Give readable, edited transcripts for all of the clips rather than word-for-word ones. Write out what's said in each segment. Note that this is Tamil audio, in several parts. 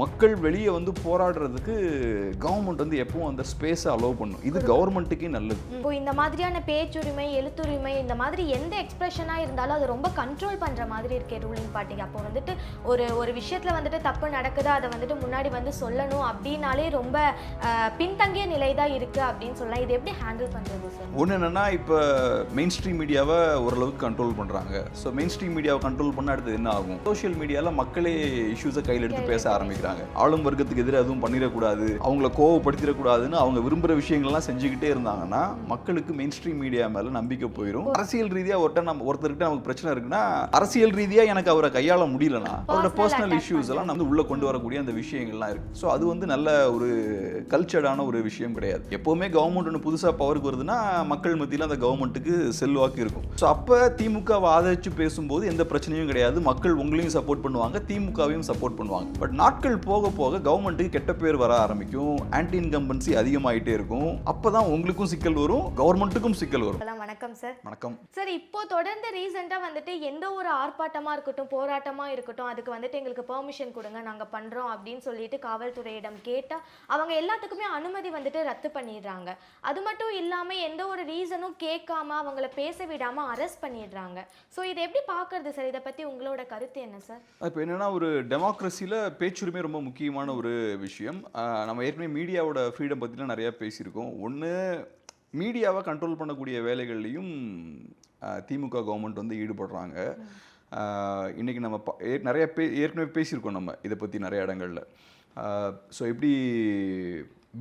மக்கள் வெளியே வந்து போராடுறதுக்கு கவர்மெண்ட் வந்து எப்பவும் அந்த ஸ்பேஸை அலோவ் பண்ணும். இது கவர்மெண்ட்டுக்கே நல்லது. இப்போ இந்த மாதிரியான பேச்சுரிமை, எழுத்துரிமை இந்த மாதிரி எந்த எக்ஸ்பிரஷனாக இருந்தாலும் அது ரொம்ப கண்ட்ரோல் பண்ணுற மாதிரி இருக்கே ரூலிங் பார்ட்டிக்கு. அப்போ வந்துட்டு ஒரு விஷயத்தில் வந்துட்டு தப்பு நடக்குது, அதை வந்துட்டு முன்னாடி வந்து சொல்லணும் அப்படின்னாலே ரொம்ப பின்தங்கிய நிலை தான் இருக்குது அப்படின்னு சொல்லலாம். இது எப்படி ஹேண்டில் பண்ணுறது சார்? ஒன்று என்னென்னா, இப்போ மெயின் ஸ்ட்ரீம் மீடியாவை ஓரளவுக்கு கண்ட்ரோல் பண்ணுறாங்க. ஸோ மெயின் ஸ்ட்ரீம் மீடியாவை கண்ட்ரோல் பண்ண அடுத்தது என்ன ஆகும்? சோஷியல் மீடியாவில் மக்களே இஷ்யூஸை கையில் எடுத்து பேச ஆரம்பிக்கிறாங்க. ஆளும் வர்க்கத்துக்கு எதிராக எதுவும் பண்ணிடக்கூடாது, அவங்கள கோவப்படுத்திடக்கூடாதுன்னு அவங்க விரும்புகிற விஷயங்கள்லாம் செஞ்சுக்கிட்டே இருந்தாங்கன்னா மக்களுக்கு மெயின் ஸ்ட்ரீம் மீடியா மேலே நம்பிக்கை போயிடும். அரசியல் ரீதியாக ஒருத்தர்கிட்ட நமக்கு பிரச்சனை இருக்குன்னா, அரசியல் ரீதியாக எனக்கு அவரை கையாள முடியலன்னா அவரோட பர்சனல் இஷ்யூஸ் எல்லாம் நம்ம உள்ளே கொண்டு வரக்கூடிய அந்த விஷயங்கள்லாம் இருக்கு. ஸோ அது வந்து நல்ல ஒரு கல்ச்சர்டான ஒரு விஷயம் கிடையாது. எப்போவுமே கவர்மெண்ட் ஒன்று புதுசாக பவருக்கு வருதுன்னா மக்கள் மத்தியில் அந்த கவர்மெண்ட்டுக்கு செல்வாக்கு இருக்கும். ஸோ அப்போ திமுகவை ஆதரிச்சு பேசும்போது எந்த பிரச்சனையும் கிடையாது. மக்கள் உங்களையும் சப்போர்ட் பண்ணுவாங்க, திமுகவையும் சப்போர்ட் பண்ணுவாங்க. பட் நாட்கள் போக போக கவர்மெண்ட்டுக்கு கெட்ட பேர் வர ஆரம்பிக்கும், ஆன்டி இன்கம்பன்சி அதிகமாகிட்டே இருக்கும். அப்பதான் உங்களுக்கும் சிக்கல் வரும், கவர்மெண்ட்டுக்கும் சிக்கல் வரும். வணக்கம் சார். வணக்கம் சார். இப்போ தொடர்ந்து ரீசெண்டாக வந்துட்டு எந்த ஒரு ஆர்ப்பாட்டமாக இருக்கட்டும், போராட்டமாக இருக்கட்டும், அதுக்கு வந்துட்டு எங்களுக்கு பெர்மிஷன் கொடுங்க, நாங்கள் பண்ணுறோம் அப்படின்னு சொல்லிட்டு காவல்துறையிடம் கேட்டால் அவங்க எல்லாத்துக்குமே அனுமதி வந்துட்டு ரத்து பண்ணிடுறாங்க. அது மட்டும் இல்லாமல் எந்த ஒரு ரீசனும் கேட்காம அவங்கள பேச விடாமல் அரெஸ்ட் பண்ணிடுறாங்க. ஸோ இதை எப்படி பார்க்கறது சார்? இதை பற்றி உங்களோட கருத்து என்ன சார்? இப்போ என்னன்னா, ஒரு டெமோக்ரஸியில் பேச்சுரிமை ரொம்ப முக்கியமான ஒரு விஷயம். நம்ம ஏற்கனவே மீடியாவோட ஃப்ரீடம் பற்றிலாம் நிறையா பேசியிருக்கோம். ஒன்று, மீடியாவை கண்ட்ரோல் பண்ணக்கூடிய வேலைகள்லையும் திமுக கவர்மெண்ட் வந்து ஈடுபடுறாங்க. இன்றைக்கி நம்ம நிறைய ஏற்கனவே பேசியிருக்கோம் நம்ம இதை பற்றி நிறைய இடங்களில். ஸோ எப்படி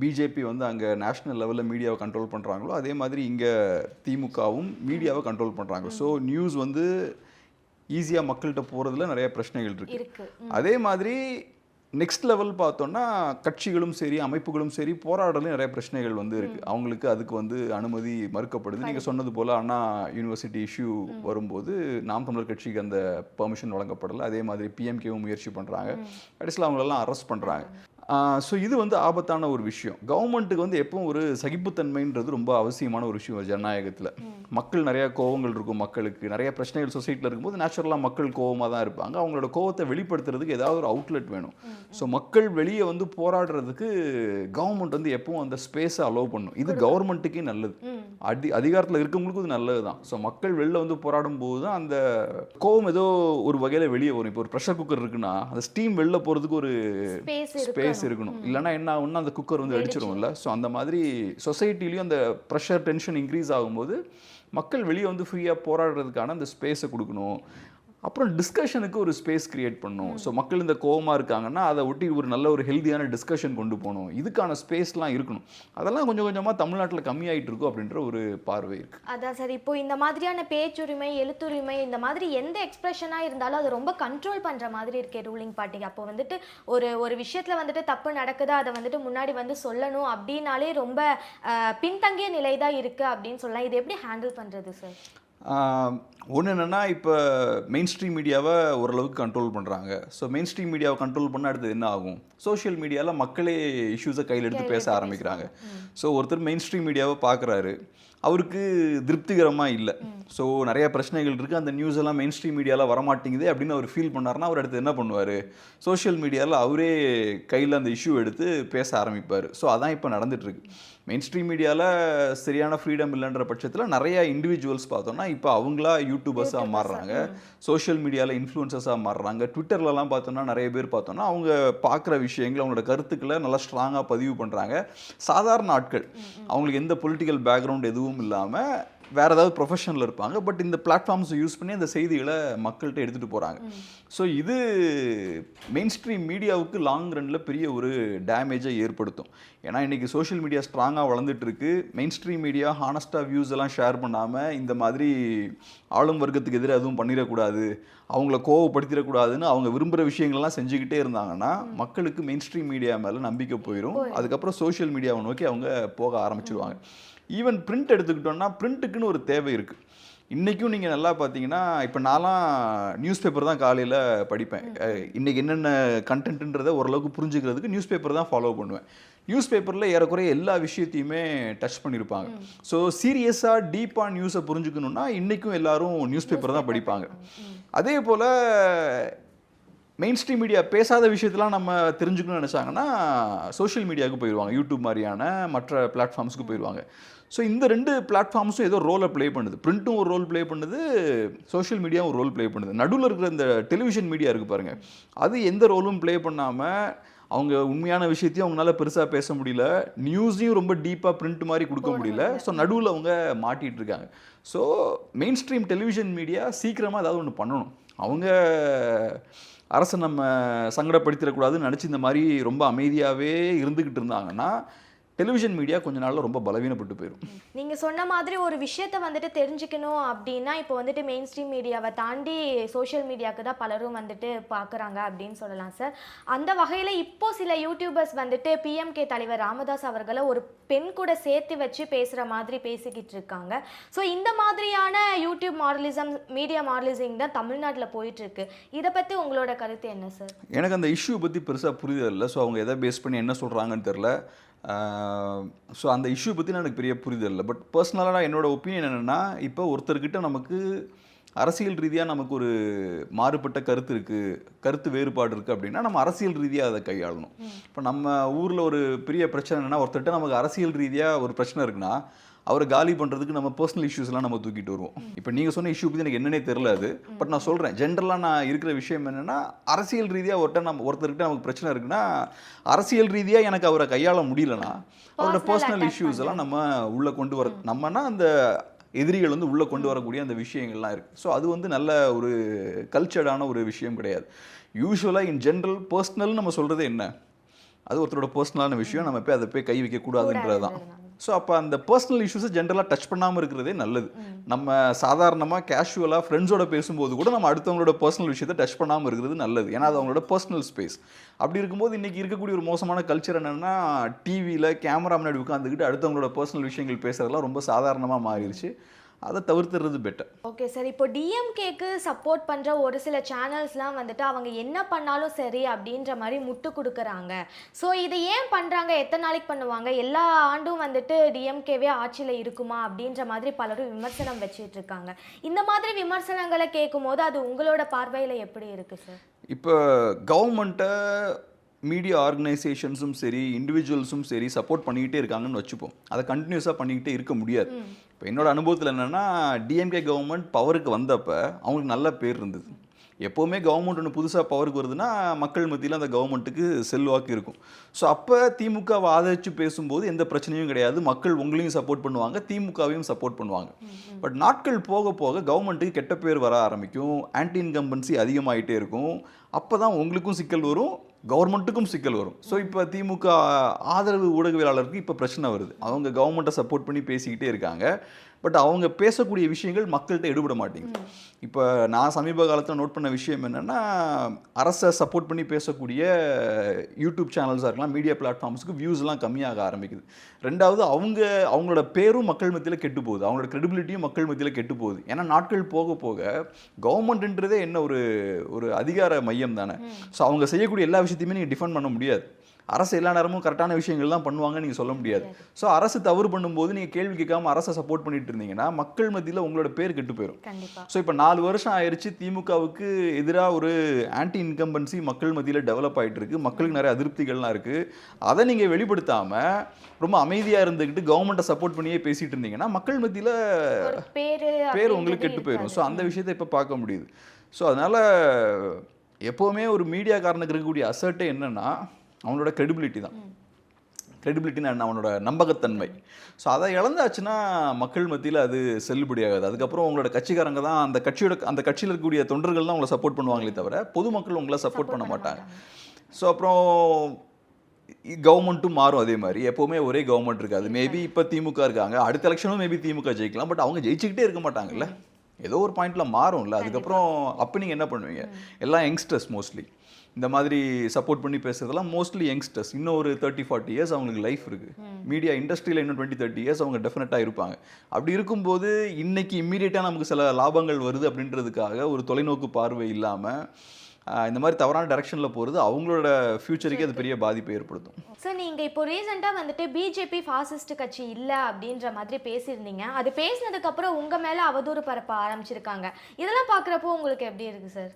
பிஜேபி வந்து அங்கே நேஷ்னல் லெவலில் மீடியாவை கண்ட்ரோல் பண்ணுறாங்களோ அதே மாதிரி இங்கே திமுகவும் மீடியாவை கண்ட்ரோல் பண்ணுறாங்க. ஸோ நியூஸ் வந்து ஈஸியாக மக்கள்கிட்ட போகிறதுல நிறைய பிரச்சனைகள் இருக்கு. அதே மாதிரி நெக்ஸ்ட் லெவல் பார்த்தோன்னா கட்சிகளும் சரி, அமைப்புகளும் சரி, போராடலும் நிறைய பிரச்சனைகள் வந்து இருக்குது. அவங்களுக்கு அதுக்கு வந்து அனுமதி மறுக்கப்படுது. நீங்கள் சொன்னது போல் அண்ணா யூனிவர்சிட்டி இஷ்யூ வரும்போது நாம் தமிழர் கட்சிக்கு அந்த பெர்மிஷன் வழங்கப்படலை. அதே மாதிரி பிஎம்கேவும் முயற்சி பண்ணுறாங்க, கடைசியில் அவங்களெல்லாம் அரெஸ்ட் பண்ணுறாங்க. ஸோ இது வந்து ஆபத்தான ஒரு விஷயம். கவர்மெண்ட்டுக்கு வந்து எப்பவும் ஒரு சகிப்புத்தன்மைன்றது ரொம்ப அவசியமான ஒரு விஷயம் ஜனநாயகத்தில். மக்கள் நிறையா கோவங்கள் இருக்கும், மக்களுக்கு நிறைய பிரச்சனைகள் சொசைட்டியில் இருக்கும்போது நேச்சுரலாக மக்கள் கோவமாக தான் இருப்பாங்க. அவங்களோட கோவத்தை வெளிப்படுத்துறதுக்கு ஏதாவது ஒரு அவுட்லெட் வேணும். ஸோ மக்கள் வெளியே வந்து போராடுறதுக்கு கவர்மெண்ட் வந்து எப்பவும் அந்த ஸ்பேஸை அலோவ் பண்ணும். இது கவர்மெண்ட்டுக்கே நல்லது, அதிகாரத்தில் இருக்கவங்களுக்கும் இது நல்லது தான். ஸோ மக்கள் வெளில வந்து போராடும் போது தான் அந்த கோவம் ஏதோ ஒரு வகையில் வெளியே வரும். இப்போ ஒரு ப்ரெஷர் குக்கர் இருக்குன்னா அந்த ஸ்டீம் வெளில போகிறதுக்கு ஒரு ஸ்பேஸ் இருக்கணும். இல்லைன்னா என்ன ஆகும்னா அந்த குக்கர் வந்து வெடிச்சிரும்ல. ஸோ அந்த மாதிரி சொசைட்டிலையும் அந்த ப்ரெஷர் டென்ஷன் இன்க்ரீஸ் ஆகும்போது மக்கள் வெளியே வந்து ஃப்ரீயாக போராடுறதுக்கான அந்த ஸ்பேஸை கொடுக்கணும். அப்புறம் டிஸ்கஷனுக்கு ஒரு ஸ்பேஸ் கிரியேட் பண்ணணும். ஸோ மக்கள் இந்த கோவமாக இருக்காங்கன்னா அதை ஒட்டி ஒரு நல்ல ஒரு ஹெல்தியான டிஸ்கஷன் கொண்டு போகணும். இதுக்கான ஸ்பேஸ்லாம் இருக்கணும். அதெல்லாம் கொஞ்சம் கொஞ்சமாக தமிழ்நாட்டில் கம்மியாகிட்டு இருக்கும் அப்படின்ற ஒரு பார்வை இருக்குது. அதான் சார். இப்போ இந்த மாதிரியான பேச்சுரிமை, எழுத்துரிமை இந்த மாதிரி எந்த எக்ஸ்பிரஷனாக இருந்தாலும் அது ரொம்ப கண்ட்ரோல் பண்ணுற மாதிரி இருக்கே ரூலிங் பார்ட்டிக்கு. அப்போ வந்துட்டு ஒரு விஷயத்தில் வந்துட்டு தப்பு நடக்குது, அதை வந்துட்டு முன்னாடி வந்து சொல்லணும் அப்படின்னாலே ரொம்ப பின்தங்கிய நிலை தான் இருக்குது அப்படின்னு சொல்லலாம். இது எப்படி ஹேண்டில் பண்ணுறது சார்? ஒன்று என்னென்னா, இப்போ மெயின் ஸ்ட்ரீம் மீடியாவை ஓரளவுக்கு கண்ட்ரோல் பண்ணுறாங்க. ஸோ மெயின் ஸ்ட்ரீம் மீடியாவை கண்ட்ரோல் பண்ண அடுத்தது என்ன ஆகும்? சோஷியல் மீடியாவில் மக்களே இஷ்யூஸை கையில் எடுத்து பேச ஆரம்பிக்கிறாங்க. ஸோ ஒருத்தர் மெயின் ஸ்ட்ரீம் மீடியாவை பார்க்குறாரு, அவருக்கு திருப்திகரமாக இல்லை. ஸோ நிறைய பிரச்சனைகள் இருக்குது, அந்த நியூஸ் எல்லாம் மெயின் ஸ்ட்ரீம் மீடியாவில் வரமாட்டேங்குது அப்படின்னு அவர் ஃபீல் பண்ணார்னா அவர் அடுத்து என்ன பண்ணுவார்? சோஷியல் மீடியாவில் அவரே கையில் அந்த இஷ்யூ எடுத்து பேச ஆரம்பிப்பார். ஸோ அதான் இப்போ நடந்துகிட்ருக்கு. மெயின் ஸ்ட்ரீம் மீடியாவில் சரியான ஃப்ரீடம் இல்லைன்ற பட்சத்தில் நிறையா இண்டிவிஜுவல்ஸ் பார்த்தோன்னா இப்போ அவங்களா யூடியூபர்ஸாக மாறுறாங்க, சோஷியல் மீடியாவில் இன்ஃப்ளூயன்சஸாக மாறுறாங்க. ட்விட்டர்லலாம் பார்த்தோன்னா நிறைய பேர் பார்த்தோன்னா அவங்க பார்க்குற விஷயங்கள், அவங்களோட கருத்துக்களை நல்லா ஸ்ட்ராங்காக பதிவு பண்ணுறாங்க. சாதாரண ஆட்கள், அவங்களுக்கு எந்த பொலிட்டிக்கல் பேக்ரவுண்ட் எதுவும் இல்லாமல் வேறு ஏதாவது ப்ரொஃபஷனில் இருப்பாங்க, பட் இந்த பிளாட்ஃபார்ம்ஸை யூஸ் பண்ணி அந்த செய்திகளை மக்கள்கிட்ட எடுத்துகிட்டு போகிறாங்க. ஸோ இது மெயின் ஸ்ட்ரீம் மீடியாவுக்கு லாங் ரன்னில் பெரிய ஒரு டேமேஜை ஏற்படுத்தும். ஏன்னா இன்றைக்கி சோஷியல் மீடியா ஸ்ட்ராங்காக வளர்ந்துட்டுருக்கு. மெயின் ஸ்ட்ரீம் மீடியா ஹானஸ்ட்டாக வியூஸ் எல்லாம் ஷேர் பண்ணாமல் இந்த மாதிரி ஆளும் வர்க்கத்துக்கு எதிராக எதுவும் பண்ணிடக்கூடாது, அவங்கள கோவப்படுத்திடக்கூடாதுன்னு அவங்க விரும்புகிற விஷயங்கள்லாம் செஞ்சுக்கிட்டே இருந்தாங்கன்னா மக்களுக்கு மெயின் ஸ்ட்ரீம் மீடியா மேலே நம்பிக்கை போயிடும். அதுக்கப்புறம் சோஷியல் மீடியாவை நோக்கி அவங்க போக ஆரம்பிச்சிருவாங்க. ஈவன் பிரிண்ட் எடுத்துக்கிட்டோன்னா பிரிண்ட்டுக்குன்னு ஒரு தேவை இருக்குது. இன்றைக்கும் நீங்கள் நல்லா பார்த்தீங்கன்னா, இப்போ நான்லாம் நியூஸ் பேப்பர் தான் காலையில் படிப்பேன். இன்றைக்கி என்னென்ன கண்டென்ட்டுன்றதை ஓரளவுக்கு புரிஞ்சுக்கிறதுக்கு நியூஸ் பேப்பர் தான் ஃபாலோ பண்ணுவேன். நியூஸ் பேப்பரில் ஏறக்குறைய எல்லா விஷயத்தையுமே டச் பண்ணியிருப்பாங்க. ஸோ சீரியஸாக டீப்பாக நியூஸை புரிஞ்சுக்கணுன்னா இன்றைக்கும் எல்லோரும் நியூஸ் பேப்பர் தான் படிப்பாங்க. அதே போல் மெயின் ஸ்ட்ரீம் மீடியா பேசாத விஷயத்தெல்லாம் நம்ம தெரிஞ்சுக்கணும்னு நினச்சாங்கன்னா சோஷியல் மீடியாவுக்கு போயிடுவாங்க, யூடியூப் மாதிரியான மற்ற பிளாட்ஃபார்ம்ஸ்க்கு போயிடுவாங்க. ஸோ இந்த 2 பிளாட்ஃபார்ம்ஸும் ஏதோ ரோலை ப்ளே பண்ணுது. பிரிண்ட்டும் ஒரு ரோல் ப்ளே பண்ணுது, சோஷியல் மீடியாவும் ஒரு ரோல் ப்ளே பண்ணுது. நடுவில் இருக்கிற இந்த டெலிவிஷன் மீடியா இருக்குது பாருங்கள், அது எந்த ரோலும் ப்ளே பண்ணாமல் அவங்க உண்மையான விஷயத்தையும் அவங்களால பெருசாக பேச முடியல, நியூஸையும் ரொம்ப டீப்பாக பிரிண்ட் மாதிரி கொடுக்க முடியல. ஸோ நடுவில் அவங்க மாட்டிகிட்டு இருக்காங்க. So main stream television media சீக்கிரமாக ஏதாவது ஒன்று பண்ணணும். அவங்க அரசை நம்ம சங்கடப்படுத்திடக்கூடாதுன்னு நினச்சி இந்த மாதிரி ரொம்ப அமைதியாகவே இருந்துக்கிட்டு இருந்தாங்கன்னா டெலிவிஷன் மீடியா கொஞ்ச நாளில் ரொம்ப பலவீனப்பட்டு போயிடும். நீங்கள் சொன்ன மாதிரி ஒரு விஷயத்தை வந்துட்டு தெரிஞ்சுக்கணும் அப்படின்னா இப்போ வந்துட்டு மெயின் ஸ்ட்ரீம் மீடியாவை தாண்டி சோஷியல் மீடியாவுக்கு தான் பலரும் வந்துட்டு பார்க்குறாங்க அப்படின்னு சொல்லலாம் சார். அந்த வகையில் இப்போ சில யூடியூபர்ஸ் வந்துட்டு பிஎம்கே தலைவர் ராமதாஸ் அவர்களை ஒரு பெண் கூட சேர்த்து வச்சு பேசுகிற மாதிரி பேசிக்கிட்டு இருக்காங்க. ஸோ இந்த மாதிரியான யூடியூப் மாடலிசம், மீடியா மாடலிசிங் தான் தமிழ்நாட்டில் போயிட்டுருக்கு. இதை பற்றி உங்களோட கருத்து என்ன சார்? எனக்கு அந்த இஷ்யூ பற்றி பெருசாக புரிதல் இல்லை. ஸோ அவங்க எதை பேஸ் பண்ணி என்ன சொல்கிறாங்கன்னு தெரில. ஸோ அந்த இஷ்யூ பற்றி எனக்கு பெரிய புரிதல் இல்லை. பட் பர்சனலாக என்னோடய ஒப்பீனியன் என்னென்னா, இப்போ ஒருத்தர்கிட்ட நமக்கு அரசியல் ரீதியாக நமக்கு ஒரு மாறுபட்ட கருத்து இருக்குது, கருத்து வேறுபாடு இருக்குது அப்படின்னா நம்ம அரசியல் ரீதியாக அதை கையாளணும். இப்போ நம்ம ஊரில் ஒரு பெரிய பிரச்சனை என்னென்னா, ஒருத்தர்கிட்ட நமக்கு அரசியல் ரீதியாக ஒரு பிரச்சனை இருக்குன்னா அவரை காலி பண்ணுறதுக்கு நம்ம பர்சனல் இஷ்யூஸ்லாம் நம்ம தூக்கிட்டு வருவோம். இப்போ நீங்கள் சொன்ன இஷ்யூ பற்றி எனக்கு என்னன்னே தெரில அது. பட் நான் சொல்கிறேன், ஜென்ரலாக நான் இருக்கிற விஷயம் என்னென்னா, அரசியல் ரீதியாக ஒருத்தர்கிட்ட நமக்கு பிரச்சனை இருக்குன்னா அரசியல் ரீதியாக எனக்கு அவரை கையாள முடியலன்னா அவரோட பர்சனல் இஷ்யூஸ் எல்லாம் நம்ம உள்ளே கொண்டு வர, நம்மனா அந்த எதிரிகள் வந்து உள்ளே கொண்டு வரக்கூடிய அந்த விஷயங்கள்லாம் இருக்குது. ஸோ அது வந்து நல்ல ஒரு கல்ச்சர்டான ஒரு விஷயம் கிடையாது. யூஸ்வலாக இன் ஜென்ரல் பர்சனல் நம்ம சொல்கிறது என்ன, அது ஒருத்தரோட பர்சனலான விஷயம், நம்ம போய் அதை போய் கை வைக்கக்கூடாதுன்றது தான். ஸோ அப்போ அந்த பர்சனல் இஷ்யூஸை ஜென்ரலாக டச் பண்ணாமல் இருக்கிறதே நல்லது. நம்ம சாதாரணமாக கேஷுவலாக ஃப்ரெண்ட்ஸோட பேசும்போது கூட நம்ம அடுத்தவங்களோட பர்சனல் விஷயத்தை டச் பண்ணாமல் இருக்கிறது நல்லது. ஏன்னா அது அவங்களோட பர்சனல் ஸ்பேஸ். அப்படி இருக்கும்போது இன்றைக்கி இருக்கக்கூடிய ஒரு மோசமான கல்ச்சர் என்னென்னா, டிவியில் கேமரா முன்னாடி உட்காந்துக்கிட்டு அடுத்தவங்களோட பர்சனல் விஷயங்கள் பேசுகிறதுலாம் ரொம்ப சாதாரணமாக மாறிடுச்சு. அதை தவிர்த்துறது பெட்டர். Okay sir. இப்போ டிஎம்கேக்கு சப்போர்ட் பண்ணுற ஒரு சில சேனல்ஸ்லாம் வந்துட்டு அவங்க என்ன பண்ணாலும் சரி அப்படின்ற மாதிரி முட்டு கொடுக்குறாங்க. ஸோ இதை ஏன் பண்ணுறாங்க, எத்தனை நாளைக்கு பண்ணுவாங்க, எல்லா ஆண்டும் வந்துட்டு டிஎம்கேவே ஆட்சியில் இருக்குமா அப்படின்ற மாதிரி பலரும் விமர்சனம் வச்சுட்டு இருக்காங்க. இந்த மாதிரி விமர்சனங்களை கேட்கும் போது அது உங்களோட பார்வையில் எப்படி இருக்குது சார்? இப்போ கவர்மெண்ட்டை மீடியா ஆர்கனைசேஷன்ஸும் சரி, இண்டிவிஜுவல்ஸும் சரி சப்போர்ட் பண்ணிக்கிட்டே இருக்காங்கன்னு வச்சுப்போம். அதை கண்டினியூஸாக பண்ணிக்கிட்டே இருக்க முடியாது. இப்போ என்னோட அனுபவத்தில் என்னென்னா, டிஎம்கே கவர்மெண்ட் பவருக்கு வந்தப்போ அவங்களுக்கு நல்ல பேர் இருந்தது. எப்போவுமே கவர்மெண்ட் ஒன்று புதுசாக பவருக்கு வருதுன்னா மக்கள் மத்தியில் அந்த கவர்மெண்ட்டுக்கு செல்வாக்கு இருக்கும். ஸோ அப்போ திமுகவை ஆதரித்து பேசும்போது எந்த பிரச்சனையும் கிடையாது, மக்கள் உங்களையும் சப்போர்ட் பண்ணுவாங்க, திமுகவையும் சப்போர்ட் பண்ணுவாங்க. பட் நாட்கள் போக போக கவர்மெண்ட்டுக்கு கெட்ட பேர் வர ஆரம்பிக்கும், ஆன்டி இன்கம்பன்சி அதிகமாகிட்டே இருக்கும். அப்போ தான் உங்களுக்கும் சிக்கல் வரும், கவர்மெண்ட்டுக்கும் சிக்கல் வரும். ஸோ இப்போ திமுக ஆதரவு ஊடகவியலாளருக்கு இப்போ பிரச்சனை வருது. அவங்க கவர்மெண்ட்டை சப்போர்ட் பண்ணி பேசிக்கிட்டே இருக்காங்க, பட் அவங்க பேசக்கூடிய விஷயங்கள் மக்கள்கிட்ட எடுபட மாட்டேங்குது. இப்போ நான் சமீப காலத்தில் நோட் பண்ண விஷயம் என்னென்னா, அரசை சப்போர்ட் பண்ணி பேசக்கூடிய யூடியூப் சேனல்ஸாக இருக்கலாம், மீடியா பிளாட்ஃபார்ம்ஸுக்கு வியூஸ்லாம் கம்மியாக ஆரம்பிக்குது. ரெண்டாவது அவங்களோட பேரும் மக்கள் மத்தியில் கெட்டு போகுது, அவங்களோட கிரெடிபிலிட்டியும் மக்கள் மத்தியில் கெட்டு போகுது. ஏன்னா நாட்கள் போக போக கவர்மெண்ட்ன்றதே என்ன ஒரு அதிகார மையம் தானே. ஸோ அவங்க செய்யக்கூடிய எல்லா விஷயத்தையுமே நீங்கள் டிஃபெண்ட் பண்ண முடியாது. அரசு எல்லா நேரமும் கரெக்டான விஷயங்கள் தான் பண்ணுவாங்கன்னு நீங்கள் சொல்ல முடியாது. ஸோ அரசு தவறு பண்ணும்போது நீங்கள் கேள்வி கேட்காம அரசை சப்போர்ட் பண்ணிட்டு இருந்தீங்கன்னா மக்கள் மத்தியில் உங்களோட பேர் கெட்டு போயிடும். ஸோ இப்போ 4 வருஷம் ஆயிடுச்சு, திமுகவுக்கு எதிராக ஒரு ஆன்டி இன்கம்பன்சி மக்கள் மத்தியில் டெவலப் ஆகிட்டு இருக்கு, மக்களுக்கு நிறைய அதிருப்திகள்லாம் இருக்குது. அதை நீங்கள் வெளிப்படுத்தாமல் ரொம்ப அமைதியாக இருந்துக்கிட்டு கவர்மெண்ட்டை சப்போர்ட் பண்ணியே பேசிகிட்டு இருந்தீங்கன்னா மக்கள் மத்தியில் பேர் உங்களுக்கு கெட்டு போயிடும். ஸோ அந்த விஷயத்தை இப்போ பார்க்க முடியுது. ஸோ அதனால் எப்போவுமே ஒரு மீடியாக்காரனுக்கு இருக்கக்கூடிய அசர்ட்டே என்னென்னா அவனோட கிரெடிபிலிட்டி தான். கிரெடிபிலிட்டின்னு என்ன, அவனோட நம்பகத்தன்மை. ஸோ அதை இழந்தாச்சுன்னா மக்கள் மத்தியில் அது செல்லுபடியாகாது. அதுக்கப்புறம் உங்களோட கட்சிக்காரங்க தான் அந்த கட்சியில் இருக்கக்கூடிய தொண்டர்கள் தான் உங்களை சப்போர்ட் பண்ணுவாங்களே தவிர பொதுமக்கள் உங்களை சப்போர்ட் பண்ண மாட்டாங்க. ஸோ அப்புறம் கவர்மெண்ட்டும் மாறும். அதே மாதிரி எப்போவுமே ஒரே கவர்மெண்ட் இருக்காது. மேபி இப்போ திமுக இருக்காங்க, அடுத்த எலெக்ஷனும் மேபி திமுக ஜெயிக்கலாம், பட் அவங்க ஜெயிச்சுக்கிட்டே இருக்க மாட்டாங்கல்ல, ஏதோ ஒரு பாயிண்டில் மாறும்ல. அதுக்கப்புறம் அப்போ நீங்கள் என்ன பண்ணுவீங்க? எல்லாம் யங்ஸ்டர்ஸ் மோஸ்ட்லி இந்த மாதிரி சப்போர்ட் பண்ணி பேசுறதெல்லாம் மோஸ்ட்லி யங்ஸ்டர்ஸ். இன்னும் ஒரு 30-40 இயர்ஸ் அவங்களுக்கு லைஃப் இருக்குது. மீடியா இண்டஸ்ட்ரியில் இன்னும் 20-30 இயர்ஸ் அவங்க டெஃபினட்டாக இருப்பாங்க. அப்படி இருக்கும்போது இன்னைக்கு இம்மீடியட்டாக நமக்கு சில லாபங்கள் வருது அப்படின்றதுக்காக ஒரு தொலைநோக்கு பார்வை இல்லாமல் இந்த மாதிரி தவறான டைரக்ஷனில் போகிறது அவங்களோட ஃபியூச்சருக்கு அது பெரிய பாதிப்பை ஏற்படுத்தும். சார், நீங்கள் இப்போ ரீசெண்டாக வந்துட்டு பிஜேபி ஃபாசிஸ்ட் கட்சி இல்லை அப்படின்ற மாதிரி பேசியிருந்தீங்க. அது பேசினதுக்கப்புறம் உங்கள் மேலே அவதூறு பரப்ப ஆரம்பிச்சிருக்காங்க. இதெல்லாம் பார்க்குறப்போ உங்களுக்கு எப்படி இருக்குது சார்?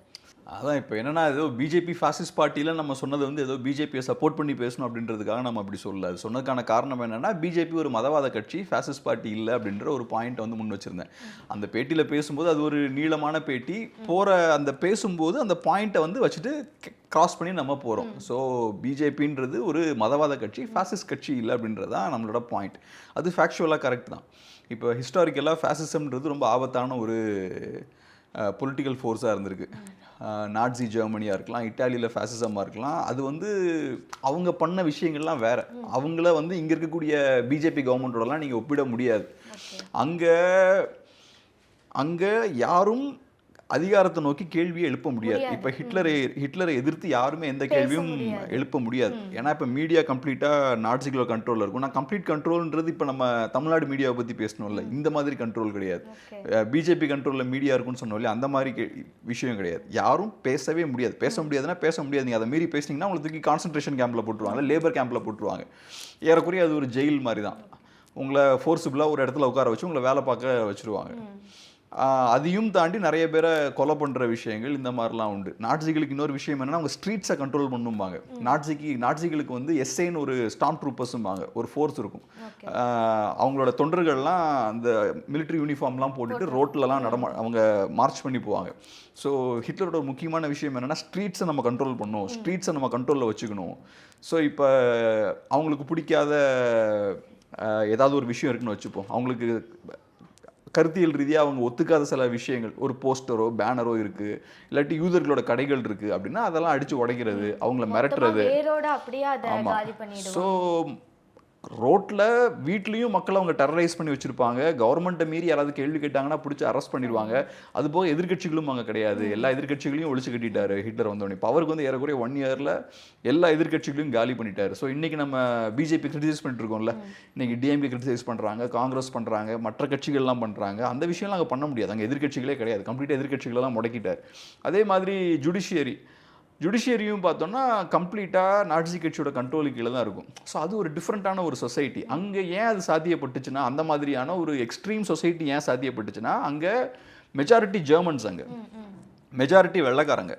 அதான் இப்போ என்னன்னா ஏதோ பிஜேபி ஃபாசிஸ்ட் பார்ட்டியில் நம்ம சொன்னது வந்து ஏதோ பிஜேபியை சப்போர்ட் பண்ணி பேசணும் அப்படின்றதுக்காக நம்ம அப்படி சொல்லல. அது சொன்னதுக்கான காரணம் என்னன்னா பிஜேபி ஒரு மதவாத கட்சி, ஃபாசிஸ்ட் பார்ட்டி இல்லை அப்படின்ற ஒரு பாயிண்ட் வந்து முன் வச்சிருந்தேன். அந்த பேட்டியில் பேசும்போது அது ஒரு நீளமான பேட்டி, போகிற அந்த பேசும்போது அந்த பாயிண்ட்டை வந்து வச்சுட்டு கிராஸ் பண்ணி நம்ம போகிறோம். ஸோ பிஜேபின்றது ஒரு மதவாத கட்சி, ஃபாசிஸ்ட் கட்சி இல்லை அப்படின்றது தான் நம்மளோட பாயிண்ட். அது ஃபேக்சுவலாக கரெக்ட் தான். இப்போ ஹிஸ்டாரிக்கலாக ஃபாசிசம்ன்றது ரொம்ப ஆபத்தான ஒரு பொலிட்டிக்கல் ஃபோர்ஸாக இருந்திருக்கு. நாட்சி ஜெர்மனியாக இருக்கலாம், இட்டாலியில் ஃபாசிசமாக இருக்கலாம். அது வந்து அவங்க பண்ண விஷயங்கள்லாம் வேறு. அவங்கள வந்து இங்கே இருக்கக்கூடிய பிஜேபி கவர்மெண்ட்டோடலாம் நீங்கள் ஒப்பிட முடியாது. அங்கே அங்கே யாரும் அதிகாரத்தை நோக்கி கேள்வியை எழுப்ப முடியாது. இப்போ ஹிட்லரை எதிர்த்து யாருமே எந்த கேள்வியும் எழுப்ப முடியாது. ஏன்னா இப்போ மீடியா கம்ப்ளீட்டாக நாட்சிகளோட கண்ட்ரோலில் இருக்கும். நான் கம்ப்ளீட் கண்ட்ரோல்ன்றது இப்போ நம்ம தமிழ்நாடு மீடியாவை பற்றி பேசணும்ல, இந்த மாதிரி கண்ட்ரோல் கிடையாது. பிஜேபி கண்ட்ரோலில் மீடியா இருக்குன்னு சொன்னோம் இல்லையா, அந்த மாதிரி விஷயம் கிடையாது. யாரும் பேசவே முடியாது. பேச முடியாதுன்னா பேச முடியாது. நீங்கள் அதை மீறி பேசினீங்கன்னா உங்களுக்கு கான்சன்ட்ரேஷன் கேம்பில் போட்டுருவாங்க, லேபர் கேம்பில் போட்டுருவாங்க. ஏறக்குறைய அது ஒரு ஜெயில் மாதிரி தான். உங்களை ஃபோர்ஸிபிளாக ஒரு இடத்துல உட்கார வச்சு உங்களை வேலை பார்க்க வச்சுருவாங்க. அதையும் தாண்டி நிறைய பேரை கொலை பண்ணுற விஷயங்கள் இந்த மாதிரிலாம் உண்டு. நாட்சிகளுக்கு இன்னொரு விஷயம் என்னென்னா அவங்க ஸ்ட்ரீட்ஸை கண்ட்ரோல் பண்ணுவாங்க. நாட்சிகளுக்கு வந்து எஸ்ஐன்னு ஒரு ஸ்டாம் ட்ரூப்பர்ஸும்பாங்க, ஒரு ஃபோர்ஸ் இருக்கும். அவங்களோட தொண்டர்கள்லாம் அந்த மிலிட்ரி யூனிஃபார்ம்லாம் போட்டுட்டு ரோட்லலாம் அவங்க மார்ச் பண்ணி போவாங்க. ஸோ ஹிட்லரோட ஒரு முக்கியமான விஷயம் என்னென்னா ஸ்ட்ரீட்ஸை நம்ம கண்ட்ரோல் பண்ணணும், ஸ்ட்ரீட்ஸை நம்ம கண்ட்ரோலில் வச்சுக்கணும். ஸோ இப்போ அவங்களுக்கு பிடிக்காத ஏதாவது ஒரு விஷயம் இருக்குன்னு வச்சுப்போம், அவங்களுக்கு கருத்தியல் ரீதியாக அவங்க ஒத்துக்காத சில விஷயங்கள், ஒரு போஸ்டரோ பேனரோ இருக்குது, இல்லாட்டி யூதர்களோட கடைகள் இருக்குது அப்படின்னா அதெல்லாம் அடித்து உடைக்கிறது, அவங்கள மிரட்டுறது. ஆமாம். ஸோ ரோட்டில் வீட்லேயும் மக்களை அவங்க டெரரைஸ் பண்ணி வச்சுருப்பாங்க. கவர்மெண்ட்டை மீறி யாராவது கேள்வி கேட்டாங்கன்னா பிடிச்சி அரெஸ்ட் பண்ணிடுவாங்க. அதுபோக எதிர்கட்சிகளும் அங்கே கிடையாது. எல்லா எதிர்கட்சிகளையும் ஒழிச்சு கட்டிட்டாரு ஹிட்லர் வந்தோடனே. பவருக்கு வந்து ஏறக்குறைய 1 இயரில் எல்லா எதிர்கட்சிகளையும் காலி பண்ணிட்டாரு. ஸோ இன்றைக்கி நம்ம பிஜேபி கிரிட்டிசைஸ் பண்ணிட்டு இருக்கோம்ல, இன்றைக்கி டிஎம்கே கிரிட்டிசைஸ் பண்ணுறாங்க, காங்கிரஸ் பண்ணுறாங்க, மற்ற கட்சிகள்லாம் பண்ணுறாங்க. அந்த விஷயம்லாம் அங்கே பண்ண முடியாது. அங்கே எதிர்கட்சிகளே கிடையாது. கம்ப்ளீட்டாக எதிர்கட்சிகளெல்லாம் முடக்கிட்டார். அதே மாதிரி ஜுடிஷியரியும் பார்த்தோம்னா கம்ப்ளீட்டாக நாட்சி கட்சியோட கண்ட்ரோலுக்கு கீழே தான் இருக்கும். ஸோ அது ஒரு டிஃப்ரெண்ட்டான ஒரு சொசைட்டி. அங்கே ஏன் அது சாத்தியப்பட்டுச்சுன்னா, அந்த மாதிரியான ஒரு எக்ஸ்ட்ரீம் சொசைட்டி ஏன் சாத்தியப்பட்டுச்சுன்னா, அங்கே மெஜாரிட்டி ஜெர்மன்ஸ், அங்கே மெஜாரிட்டி வெள்ளைக்காரங்க,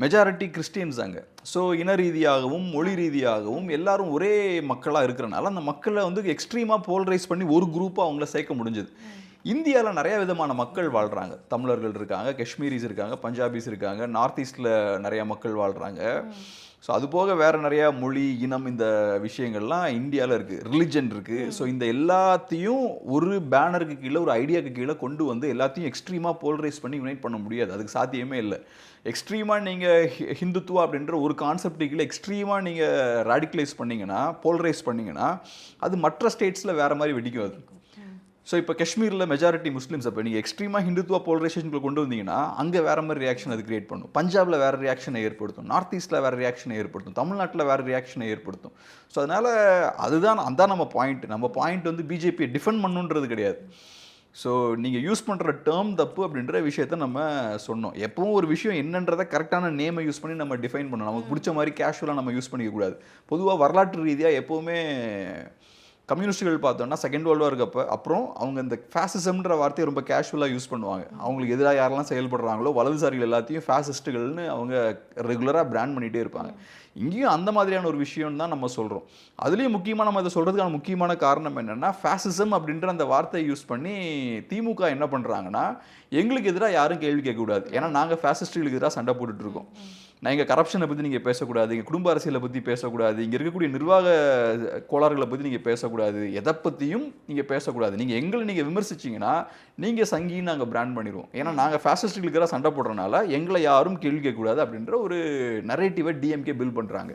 மெஜாரிட்டி கிறிஸ்டியன்ஸ் அங்கே. ஸோ இன ரீதியாகவும் மொழி ரீதியாகவும் எல்லாரும் ஒரே மக்களாக இருக்கிறனால அந்த மக்களை வந்து எக்ஸ்ட்ரீமாக போலரைஸ் பண்ணி ஒரு குரூப்பாக அவங்கள சேர்க்க முடிஞ்சது. இந்தியாவில் நிறைய விதமான மக்கள் வாழ்கிறாங்க. தமிழர்கள் இருக்காங்க, காஷ்மீரிஸ் இருக்காங்க, பஞ்சாபிஸ் இருக்காங்க, நார்த் ஈஸ்டில் நிறைய மக்கள் வாழ்கிறாங்க. ஸோ அது போக வேறு நிறையா மொழி, இனம், இந்த விஷயங்கள்லாம் இந்தியாவில் இருக்குது, ரிலிஜன் இருக்குது. ஸோ இந்த எல்லாத்தையும் ஒரு பேனருக்கு கீழே, ஒரு ஐடியாவுக்கு கீழே கொண்டு வந்து எல்லாத்தையும் எக்ஸ்ட்ரீமாக போலரைஸ் பண்ணி யுனைட் பண்ண முடியாது. அதுக்கு சாத்தியமே இல்லை. எக்ஸ்ட்ரீமாக நீங்கள் ஹிந்துத்துவா அப்படின்ற ஒரு கான்செப்டுக்குள்ள எக்ஸ்ட்ரீமாக நீங்கள் ராடிக்கலைஸ் பண்ணிங்கன்னா, போலரைஸ் பண்ணிங்கன்னா, அது மற்ற ஸ்டேட்ஸில் வேறு மாதிரி வெடிக்கும் அது. ஸோ இப்போ காஷ்மீரில் மெஜாரிட்டி முஸ்லீம்ஸ், அப்போ நீங்கள் எக்ஸ்ட்ரீமாக ஹிந்துத்துவா போலரைசேஷனுக்குள்ள கொண்டு வந்தீங்கன்னா அங்கே வேறு மாதிரி ரியாக்ஷன் அது கிரியேட் பண்ணும். பஞ்சாபில் வேறு ரியாக்ஷனை ஏற்படுத்தும், நார்த் ஈஸ்ட்டில் வேறு ரியாக்ஷனை ஏற்படுத்தும், தமிழ்நாட்டில் வேறு ரியாக்ஷனை ஏற்படுத்தும். ஸோ அதனால் அதுதான் நம்ம பாயிண்ட். நம்ம பாயிண்ட் வந்து பிஜேபியை டிஃபெண்ட் பண்ணுன்றது கிடையாது. ஸோ நீங்கள் யூஸ் பண்ணுற டேர்ம் தப்பு அப்படின்ற விஷயத்த நம்ம சொன்னோம். எப்பவும் ஒரு விஷயம் என்னன்றதை கரெக்டான நேமை யூஸ் பண்ணி நம்ம டிஃபைன் பண்ணணும். நமக்கு பிடிச்ச மாதிரி கேஷுவலாக நம்ம யூஸ் பண்ணிக்கக்கூடாது. பொதுவாக வரலாற்று ரீதியாக எப்போவுமே கம்யூனிஸ்டுகள் பார்த்தோன்னா செகண்ட் வேர்ல்டு வார்க்கு அப்புறம் அவங்க இந்த ஃபேசிசம்ன்ற வார்த்தையை ரொம்ப கேஷுவலாக யூஸ் பண்ணுவாங்க. அவங்களுக்கு எதிராக யாரெல்லாம் செயல்படுறாங்களோ வலதுசாரிகள் எல்லாத்தையும் ஃபேசிஸ்ட்டுகள்னு அவங்க ரெகுலராக பிராண்ட் பண்ணிகிட்டே இருப்பாங்க. இங்கேயும் அந்த மாதிரியான ஒரு விஷயம் தான் நம்ம சொல்கிறோம். அதுலேயும் முக்கியமாக நம்ம இதை சொல்கிறதுக்கான முக்கியமான காரணம் என்னென்னா, ஃபேசிசம் அப்படின்ற அந்த வார்த்தையை யூஸ் பண்ணி திமுக என்ன பண்ணுறாங்கன்னா, எங்களுக்கு எதிராக யாரும் கேள்வி கேட்கக்கூடாது, ஏன்னா நாங்கள் ஃபேசிஸ்ட்டுகளுக்கு எதிராக சண்டை போட்டுட்ருக்கோம். நான் இங்கே கரப்ஷனை பற்றி நீங்கள் பேசக்கூடாது, இங்கே குடும்ப அரசியலை பற்றி பேசக்கூடாது, இங்கே இருக்கக்கூடிய நிர்வாக கோளாறுகளை பற்றி நீங்கள் பேசக்கூடாது, எதை பற்றியும் நீங்கள் பேசக்கூடாது. நீங்கள் விமர்சிச்சிங்கன்னா நீங்கள் சங்கின்னு நாங்கள் பிராண்ட் பண்ணிடுவோம். ஏன்னா நாங்கள் ஃபேசிஸ்ட்டுகளுக்கு சண்டை போடுறதுனால எங்களை யாரும் கேள்வி கேட்கக்கூடாது அப்படின்ற ஒரு நரேட்டிவை டிஎம்கே பில்ட் பண்ணுறாங்க.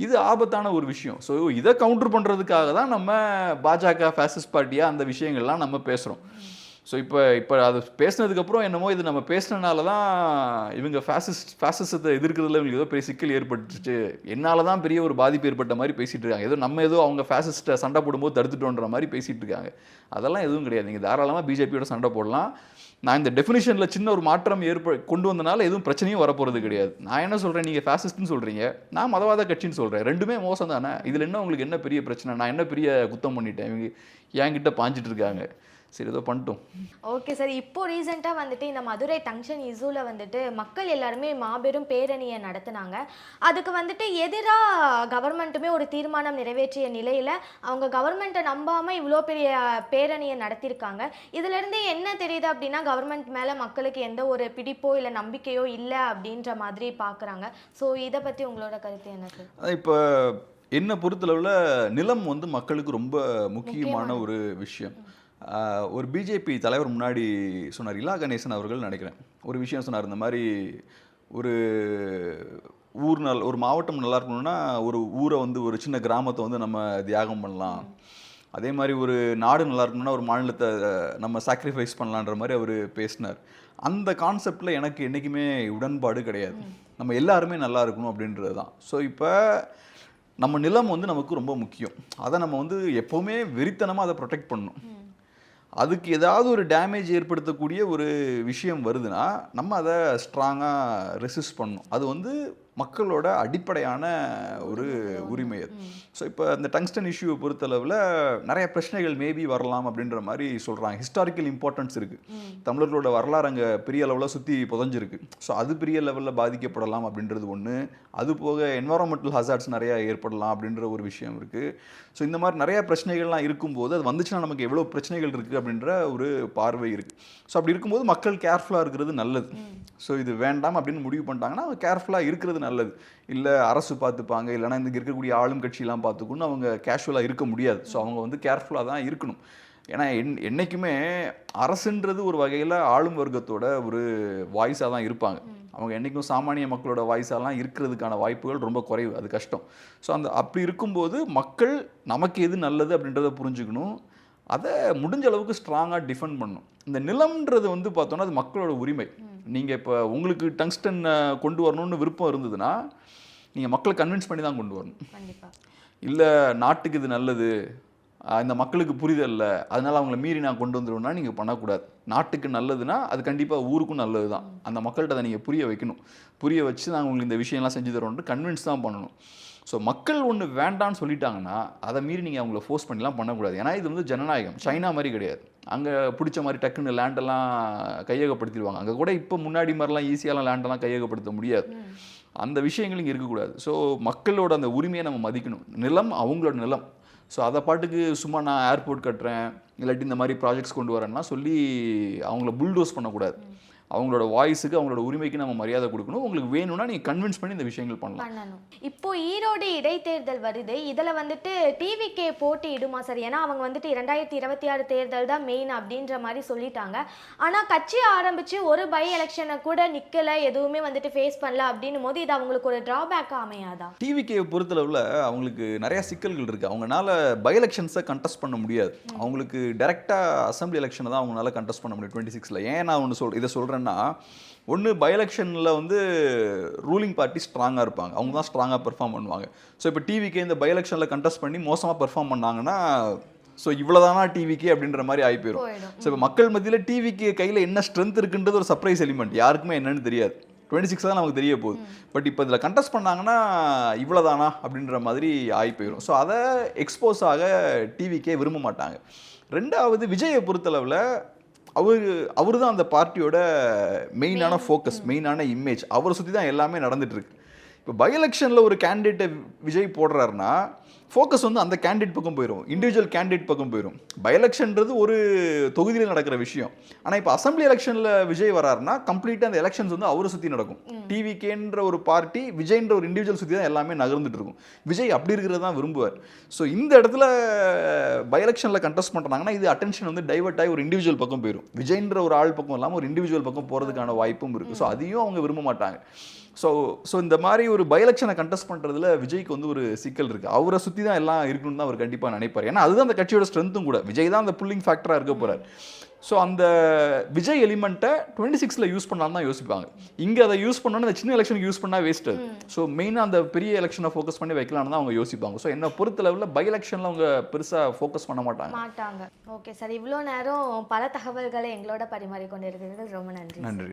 இது ஆபத்தான ஒரு விஷயம். ஸோ இதை கவுண்டர் பண்ணுறதுக்காக தான் நம்ம பாஜக ஃபேசிஸ்ட் பார்ட்டியாக அந்த விஷயங்கள்லாம் நம்ம பேசுகிறோம். ஸோ இப்போ அது பேசினதுக்கப்புறம் என்னமோ இது நம்ம பேசினனால தான் இவங்க ஃபேசிசத்தை எதிர்க்கிறதுல இவங்களுக்கு ஏதோ பெரிய சிக்கல் ஏற்பட்டுச்சு, என்னால் தான் பெரிய ஒரு பாதிப்பு ஏற்பட்ட மாதிரி பேசிகிட்டு இருக்காங்க. ஏதோ அவங்க ஃபேசிஸ்ட்டை சண்டை போடும்போது தடுத்துட்டோன்ற மாதிரி பேசிகிட்டு இருக்காங்க. அதெல்லாம் எதுவும் கிடையாது. நீங்கள் தாராளமாக பிஜேபியோட சண்டை போடலாம். நான் இந்த டெஃபினிஷனில் சின்ன ஒரு மாற்றம் கொண்டு வந்தனால எதுவும் பிரச்சனையும் வரப்போகிறது கிடையாது. நான் என்ன சொல்கிறேன், நீங்கள் ஃபேசிஸ்ட்னு சொல்கிறீங்க, நான் மதவாத கட்சின்னு சொல்கிறேன். ரெண்டுமே மோசம் தானே. இதில் என்ன உங்களுக்கு என்ன பெரிய பிரச்சனை? நான் என்ன பெரிய குத்தம் பண்ணிட்டேன்? இவங்க என்கிட்ட பாஞ்சிட்டு இருக்காங்க. சரி ஏதோ பண்ணிட்டோம். Okay sir. இப்போ ரீசெண்டாக வந்துட்டு இந்த மதுரை டங்ஷன் இஷ்யூவில் வந்துட்டு மக்கள் எல்லாருமே மாபெரும் பேரணியை நடத்துனாங்க. அதுக்கு வந்துட்டு எதிராக கவர்மெண்ட்டுமே ஒரு தீர்மானம் நிறைவேற்றிய நிலையில் அவங்க கவர்மெண்ட்டை நம்பாமல் இவ்வளோ பெரிய பேரணியை நடத்தியிருக்காங்க. இதுலேருந்து என்ன தெரியுது அப்படின்னா கவர்மெண்ட் மேலே மக்களுக்கு எந்த ஒரு பிடிப்போ இல்லை நம்பிக்கையோ இல்லை அப்படின்ற மாதிரி பார்க்குறாங்க. ஸோ இதை பற்றி உங்களோட கருத்து என்ன சார்? இப்போ என்ன பொறுத்தளவில் நிலம் வந்து மக்களுக்கு ரொம்ப முக்கியமான ஒரு விஷயம். ஒரு பிஜேபி தலைவர் முன்னாடி சொன்னார், இலா கணேசன் அவர்கள் நினைக்கிறேன், ஒரு விஷயம் சொன்னார். இந்த மாதிரி ஒரு ஒரு மாவட்டம் நல்லா இருக்கணும்னா ஒரு ஊரை வந்து ஒரு சின்ன கிராமத்தை வந்து நம்ம தியாகம் பண்ணலாம், அதே மாதிரி ஒரு நாடு நல்லா இருக்கணும்னா ஒரு மாநிலத்தை நம்ம சாக்ரிஃபைஸ் பண்ணலான்ற மாதிரி அவர் பேசினார். அந்த கான்செப்டில் எனக்கு என்றைக்குமே உடன்பாடு கிடையாது. நம்ம எல்லாருமே நல்லா இருக்கணும் அப்படின்றது தான். ஸோ இப்போ நம்ம நிலம் வந்து நமக்கு ரொம்ப முக்கியம். அதை நம்ம வந்து எப்போவுமே வெறித்தனமாக அதை ப்ரொடெக்ட் பண்ணணும். அதுக்கு ஏதாவது ஒரு டேமேஜ் ஏற்படுத்தக்கூடிய ஒரு விஷயம் வருதுன்னா நம்ம அதை ஸ்ட்ராங்காக ரெசிஸ்ட் பண்ணணும். அது வந்து மக்களோட அடிப்படையான ஒரு உரிமை அது. ஸோ இப்போ இந்த டங்ஸ்டன் இஷ்யூவை பொறுத்தளவில் நிறைய பிரச்சனைகள் மேபி வரலாம் அப்படின்ற மாதிரி சொல்கிறாங்க. ஹிஸ்டாரிக்கல் இம்பார்ட்டன்ஸ் இருக்குது, தமிழர்களோட வரலாறு அங்கே பெரிய அளவில் சுற்றி புதஞ்சிருக்கு. ஸோ அது பெரிய லெவலில் பாதிக்கப்படலாம் அப்படின்றது ஒன்று. அது போக என்வாரன்மெண்டல் ஹசார்ட்ஸ் நிறையா ஏற்படலாம் அப்படின்ற ஒரு விஷயம் இருக்குது. ஸோ இந்த மாதிரி நிறையா பிரச்சனைகள்லாம் இருக்கும்போது அது வந்துச்சுன்னா நமக்கு எவ்வளோ பிரச்சனைகள் இருக்குது அப்படின்ற ஒரு பார்வை இருக்குது. ஸோ அப்படி இருக்கும்போது மக்கள் கேர்ஃபுல்லாக இருக்கிறது நல்லது. ஸோ இது வேண்டாம் அப்படின்னு முடிவு பண்ணிட்டாங்கன்னா அவங்க கேர்ஃபுல்லாக இருக்கிறது நல்லது. இல்லை அரசு பார்த்துப்பாங்க, இல்லைனா இந்த இருக்கக்கூடிய ஆளும் கட்சியெலாம் பார்த்துக்கணும், அவங்க கேஷுவலாக இருக்க முடியாது. ஸோ அவங்க வந்து கேர்ஃபுல்லாக தான் இருக்கணும். ஏன்னா என்றைக்குமே அரசுன்றது ஒரு வகையில் ஆளும் வர்க்கத்தோட ஒரு வாய்ஸாக தான் இருப்பாங்க. அவங்க என்றைக்கும் சாமானிய மக்களோட வாய்ஸாலாம் இருக்கிறதுக்கான வாய்ப்புகள் ரொம்ப குறைவு, அது கஷ்டம். ஸோ அப்படி இருக்கும்போது மக்கள் நமக்கு எது நல்லது அப்படின்றத புரிஞ்சுக்கணும், அதை முடிஞ்ச அளவுக்கு ஸ்ட்ராங்காக டிஃபெண்ட் பண்ணணும். இந்த நிலம்ன்றது வந்து பார்த்தோன்னா அது மக்களோட உரிமை. நீங்கள் இப்போ உங்களுக்கு டங்ஸ்டன் கொண்டு வரணும்னு விருப்பம் இருந்ததுன்னா நீங்கள் மக்களை கன்வின்ஸ் பண்ணி தான் கொண்டு வரணும். இல்லை நாட்டுக்கு இது நல்லது, இந்த மக்களுக்கு புரிதல் இல்லை, அதனால் அவங்கள மீறி நான் கொண்டு வந்துடுவேன்னா நீங்கள் பண்ணக்கூடாது. நாட்டுக்கு நல்லதுன்னா அது கண்டிப்பாக ஊருக்கும் நல்லது தான். அந்த மக்கள்கிட்ட அதை நீங்கள் புரிய வைக்கணும். புரிய வச்சு நாங்கள் உங்களுக்கு இந்த விஷயம்லாம் செஞ்சு தரோன்ட்டு கன்வின்ஸ் தான் பண்ணணும். ஸோ மக்கள் ஒன்று வேண்டான்னு சொல்லிட்டாங்கன்னா அதை மீறி நீங்கள் அவங்கள ஃபோர்ஸ் பண்ணிலாம் பண்ணக்கூடாது. ஏன்னா இது வந்து ஜனநாயகம், சைனா மாதிரி கிடையாது. அங்கே பிடிச்ச மாதிரி டக்குன்னு லேண்டெல்லாம் கையகப்படுத்திடுவாங்க. அங்கே கூட இப்போ முன்னாடி மாதிரிலாம் ஈஸியாலாம் லேண்டெல்லாம் கையகப்படுத்த முடியாது. அந்த விஷயங்கள் இங்கே இருக்கக்கூடாது. ஸோ மக்களோட அந்த உரிமையை நம்ம மதிக்கணும். நிலம் அவங்களோட நிலம். ஸோ அதை பாட்டுக்கு சும்மா நான் ஏர்போர்ட் கட்டுறேன் இல்லாட்டி இந்த மாதிரி ப்ராஜெக்ட்ஸ் கொண்டு வரேன்னா சொல்லி அவங்கள புல்டோஸ் பண்ணக்கூடாது. அவங்களோட வாய்ஸுக்கு அவங்களோட உரிமைக்கு நம்ம மரியாதை கொடுக்கணும். உங்களுக்கு வேணும்னா நீங்கள் கன்வின்ஸ் பண்ணி இந்த விஷயங்கள் பண்ணலாம். இப்போ ஈரோடு இடைத்தேர்தல் வருது, இதில் வந்துட்டு டிவிகே போட்டி இடுமா சார்? ஏன்னா அவங்க வந்துட்டு 2026 தேர்தல் தான் மெயின் அப்படின்ற மாதிரி சொல்லிட்டாங்க. ஆனால் கட்சி ஆரம்பித்து ஒரு பை எலெக்ஷனை கூட நிற்கலை, எதுவுமே வந்துட்டு ஃபேஸ் பண்ணல அப்படின்னும் போது இது அவங்களுக்கு ஒரு ட்ராபேக்காக அமையாதா? டிவிகே பொறுத்தளவில் அவங்களுக்கு நிறையா சிக்கல்கள் இருக்குது. அவங்களால பை எலெக்ஷன்ஸை கண்டெஸ்ட் பண்ண முடியாது. அவங்களுக்கு டைரெக்டாக அசம்பிளி எலெக்ஷனை தான் அவங்களால கண்டெஸ்ட் பண்ண முடியும் 26. ஏன் நான் இதை சொல்கிறேன், ஒன்று பை எலெக்ஷனில் வந்து ரூலிங் பார்ட்டி ஸ்ட்ராங்காக இருப்பாங்க, அவங்க தான் ஸ்ட்ராங்காக பெர்ஃபார்ம் பண்ணுவாங்க. ஸோ இப்போ டிவிக்கே இந்த பை எலெக்ஷனில் கண்டெஸ்ட் பண்ணி மோசமாக பெர்ஃபார்ம் பண்ணாங்கன்னா ஸோ இவ்வளோதானா டிவிக்கே அப்படின்ற மாதிரி ஆகி போயிடும். ஸோ இப்போ மக்கள் மத்தியில் டிவிக்கு கையில் என்ன ஸ்ட்ரென்த் இருக்குன்றது ஒரு சர்ப்ரைஸ் எலிமெண்ட், யாருக்குமே என்னன்னு தெரியாது. 26 தான் நமக்கு தெரிய போகுது. பட் இப்போ இதில் கண்டெஸ்ட் பண்ணாங்கன்னா இவ்வளோதானா அப்படின்ற மாதிரி ஆகி போயிடும். ஸோ அதை எக்ஸ்போஸ் ஆக டிவிக்கே விரும்ப மாட்டாங்க. ரெண்டாவது விஜயை பொறுத்தளவில் அவர் தான் அந்த பார்ட்டியோட மெயினான ஃபோக்கஸ், மெயினான இமேஜ். அவரை சுற்றி தான் எல்லாமே நடந்துகிட்ருக்கு. இப்போ பை எலெக்ஷனில் ஒரு கேண்டிடேட்டை விஜய் போடுறாருன்னா ஃபோக்கஸ் வந்து அந்த கேண்டிடேட் பக்கம் போயிடும், இண்டிவிஜுவல் கேண்டிடேட் பக்கம் போயிடும். பை எலெக்ஷன்றது ஒரு தொகுதியில் நடக்கிற விஷயம். ஆனால் இப்போ அசம்பிளி எலெக்ஷனில் விஜய் வராருன்னா கம்ப்ளீட்டாக அந்த எலெக்ஷன்ஸ் வந்து அவரை சுற்றி நடக்கும். டிவிகேன்ற ஒரு பார்ட்டி விஜய்ன்ற ஒரு இண்டிவிஜுவல் சுற்றி தான் எல்லாமே நகர்ந்துட்டு இருக்கும். விஜய் அப்படி இருக்கிறது தான் விரும்புவார். ஸோ இந்த இடத்துல பை எலெக்ஷனில் கண்டெஸ்ட் பண்ணுறாங்கன்னா இது அட்டென்ஷன் வந்து டைவர்ட் ஆகி ஒரு இண்டிவிஜுவல் பக்கம் போயிடும். விஜய்ன்ற ஒரு ஆள் பக்கம் இல்லாமல் ஒரு இண்டிவிஜுவல் பக்கம் போகிறதுக்கான வாய்ப்பும் இருக்குது. ஸோ அதையும் அவங்க விரும்ப மாட்டாங்க. ஸோ இந்த மாதிரி ஒரு பை எலெக்ஷனை கண்டெஸ்ட் பண்ணுறதுல விஜய்க்கு வந்து ஒரு சிக்கல் இருக்குது. அவரை சுற்றி தான் எல்லாம் இருக்கணும்னு தான் அவர் கண்டிப்பாக நினைப்பார். ஏன்னா அதுதான் அந்த கட்சியோட ஸ்ட்ரென்த்தும் கூட. விஜய் தான் அந்த புல்லிங் ஃபேக்டராக இருக்க போகிறார். ஸோ அந்த விஜய் எலிமெண்ட்டை 26 யூஸ் பண்ணலான்னு தான் யோசிப்பாங்க. இங்கே அதை யூஸ் பண்ணோன்னு அந்த சின்ன எலெக்ஷனுக்கு யூஸ் பண்ணால் வேஸ்ட்டு. ஸோ மெயினாக அந்த பெரிய எலெக்ஷனை ஃபோக்கஸ் பண்ணி வைக்கலான்னு தான் அவங்க யோசிப்பாங்க. ஸோ என்ன பொறுத்தளவில் பை எலெக்ஷனில் அவங்க பெருசாக ஃபோக்கஸ் பண்ண மாட்டாங்க. ஓகே சார், இவ்வளோ நேரம் பல தகவல்களை எங்களோட பரிமாறிக்கொண்டு இருக்கிறீர்கள். ரொம்ப நன்றி.